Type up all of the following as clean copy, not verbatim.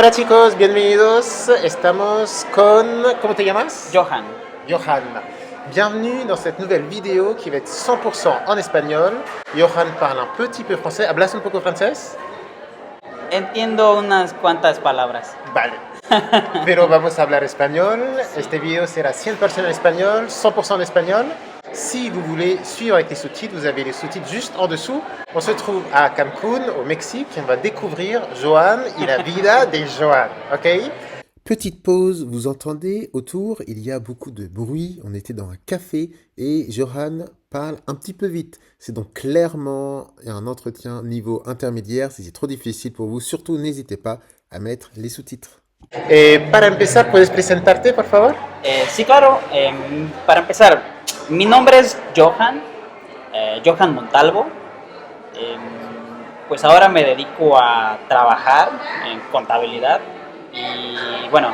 Hola chicos, bienvenidos. Estamos con... ¿Cómo te llamas? Johan. Johan. Bienvenue dans cette nouvelle vidéo qui va être 100% en espagnol. Johan parle un petit peu français. ¿Hablas un poco francés? Entiendo unas cuantas palabras. Vale. Pero vamos a hablar español. Este video sera 100% en espagnol, 100% en espagnol. Si vous voulez suivre avec les sous-titres, vous avez les sous-titres juste en dessous. On se trouve à Cancún, au Mexique, et on va découvrir Johan y la vida de Johan, ok? Petite pause, vous entendez autour, il y a beaucoup de bruit. On était dans un café et Johan parle un petit peu vite. C'est donc clairement un entretien niveau intermédiaire. Si c'est trop difficile pour vous, surtout n'hésitez pas à mettre les sous-titres. Para empezar, ¿puedes presentarte, por favor? Sí, claro. Para empezar, mi nombre es Johan, Johan Montalvo. Pues ahora me dedico a trabajar en contabilidad. Y bueno,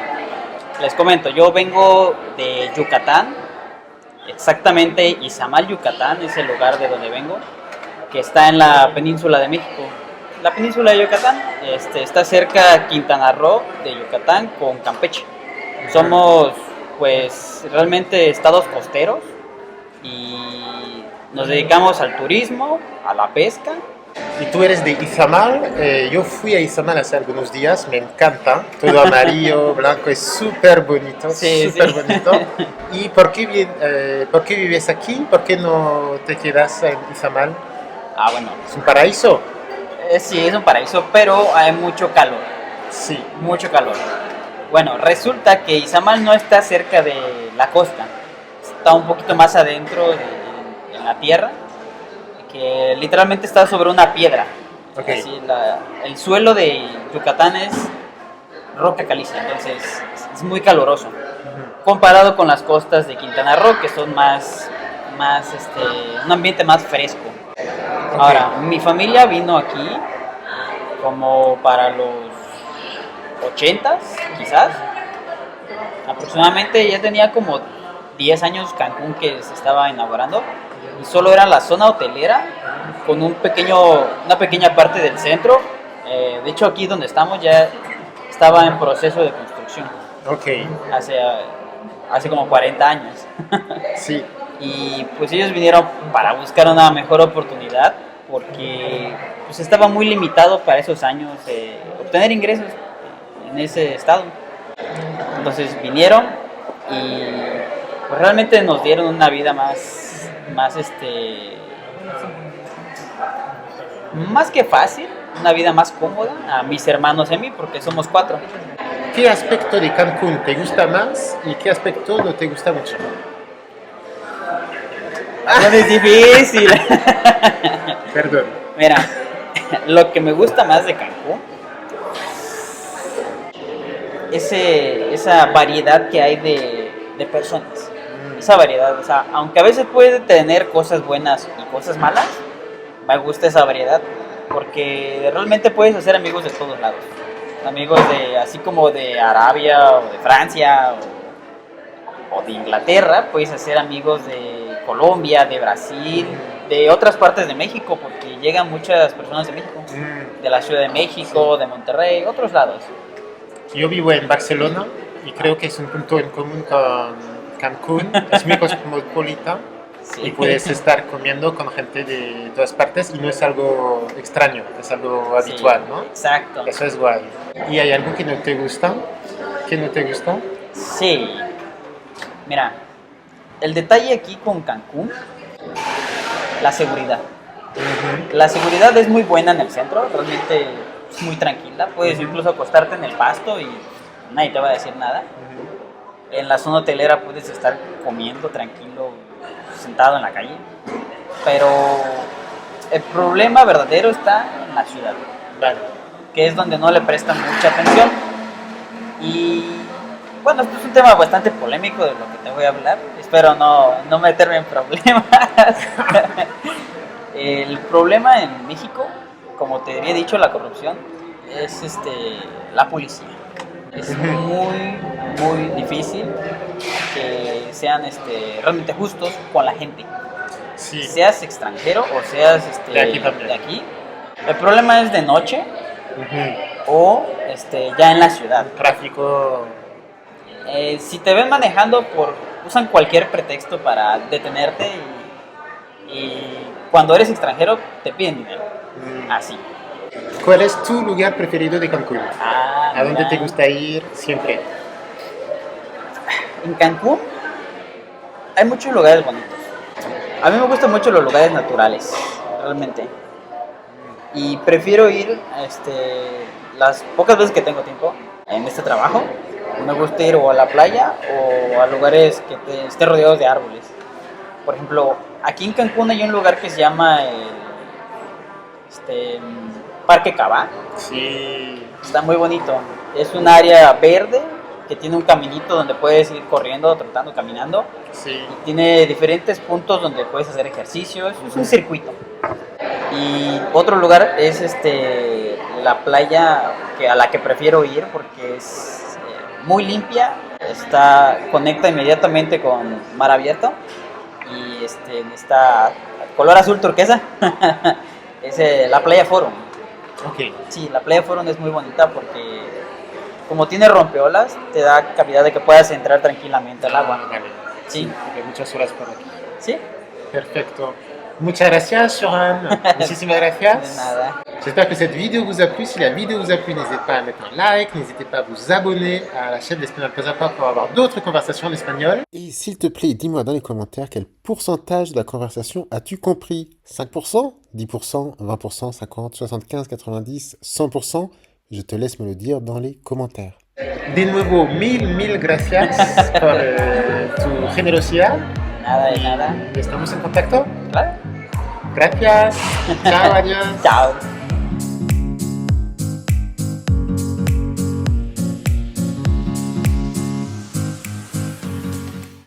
les comento, yo vengo de Yucatán, exactamente Izamal, Yucatán, es el lugar de donde vengo, que está en la península de México. La península de Yucatán está cerca Quintana Roo de Yucatán con Campeche. Somos pues realmente estados costeros y nos dedicamos al turismo, a la pesca. Y tú eres de Izamal. Yo fui a Izamal hace algunos días, me encanta, todo amarillo, blanco, es súper bonito, Sí, súper sí. bonito. ¿Y por qué vives aquí? ¿Por qué no te quedas en Izamal? Ah, bueno, ¿Es un paraíso? sí, es un paraíso, pero hay mucho calor, Sí. mucho calor. Bueno, resulta que Izamal no está cerca de la costa, está un poquito más adentro en la tierra, que literalmente está sobre una piedra. Ok. Así, el suelo de Yucatán es roca caliza, entonces es muy caluroso, comparado con las costas de Quintana Roo, que son un ambiente más fresco. Ok. Ahora, mi familia vino aquí como para los 80s, quizás. Aproximadamente ya tenía como 10 años Cancún que se estaba inaugurando y solo era la zona hotelera con una pequeña parte del centro. De hecho, aquí donde estamos ya estaba en proceso de construcción Ok, hace como 40 años. sí. Y pues ellos vinieron para buscar una mejor oportunidad porque pues estaba muy limitado para esos años obtener ingresos en ese estado. Entonces vinieron y pues realmente nos dieron una vida más que fácil, una vida más cómoda a mis hermanos y a mí porque somos 4. ¿Qué aspecto de Cancún te gusta más y qué aspecto no te gusta mucho? No es difícil. Perdón. Mira, lo que me gusta más de Cancún es esa variedad que hay de personas. Esa variedad, o sea, aunque a veces puede tener cosas buenas y cosas malas, me gusta esa variedad porque realmente puedes hacer amigos de todos lados. Amigos así como de Arabia o de Francia o de Inglaterra, puedes hacer amigos de Colombia, de Brasil, de otras partes de México, porque llegan muchas personas de México, de la Ciudad de México, de Monterrey, otros lados. Yo vivo en Barcelona y creo que es un punto en común con Cancún. Es muy cosmopolita Sí. y puedes estar comiendo con gente de todas partes y no es algo extraño, es algo Sí, habitual, ¿no? exacto. Eso es guay. ¿Y hay algo que no te gusta? ¿Que no te gusta? Sí. Mira, el detalle aquí con Cancún, la seguridad. La seguridad es muy buena en el centro, realmente es muy tranquila. Puedes incluso acostarte en el pasto y nadie te va a decir nada. En la zona hotelera puedes estar comiendo tranquilo, sentado en la calle. Pero el problema verdadero está en la ciudad, Vale. que es donde no le prestan mucha atención. Y bueno, esto es un tema bastante polémico de lo que te voy a hablar. Espero no meterme en problemas. El problema en México, como te había dicho, la corrupción, es la policía. Es muy difícil que sean realmente justos con la gente. Sí. Seas extranjero o seas De aquí también. de aquí. El problema es de noche Ujú. o ya en la ciudad. Tráfico. Si te ven manejando, usan cualquier pretexto para detenerte y cuando eres extranjero te piden dinero. Así. ¿Cuál es tu lugar preferido de Cancún? ¿A dónde mira, te gusta ir siempre? En Cancún hay muchos lugares bonitos. A mí me gustan mucho los lugares naturales, realmente. Y prefiero ir, las pocas veces que tengo tiempo en este trabajo, me gusta ir o a la playa o a lugares que estén rodeados de árboles. Por ejemplo, aquí en Cancún hay un lugar que se llama Parque Cabá. Sí. Está muy bonito. Es un área verde que tiene un caminito donde puedes ir corriendo, trotando, caminando. Sí. Y tiene diferentes puntos donde puedes hacer ejercicio. Es un circuito. Y otro lugar es la playa a la que prefiero ir porque es muy limpia. Conecta inmediatamente con mar abierto. Y está color azul turquesa. Es la playa Forum. Ok. Sí, la playa Forum es muy bonita porque como tiene rompeolas, te da cavidad de que puedas entrar tranquilamente al agua. Vale. Sí. Hay muchas horas por aquí. Sí. Perfecto. Muchas gracias, Johan. Muchísimas gracias. De nada. J'espère que cette vidéo vous a plu. Si la vidéo vous a plu, n'hésitez pas à mettre un like, n'hésitez pas à vous abonner à la chaîne d'Espagnol Pas à Pas pour avoir d'autres conversations en espagnol. Et s'il te plaît, dis-moi dans les commentaires quel pourcentage de la conversation as-tu compris? 5%, 10%, 20%, 50%, 75%, 90%, 100%? Je te laisse me le dire dans les commentaires. De nuevo, mil gracias por tu generosidad. Nada de nada. ¿Estamos en contacto? Claro. Gracias. Chao, adiós. Chao.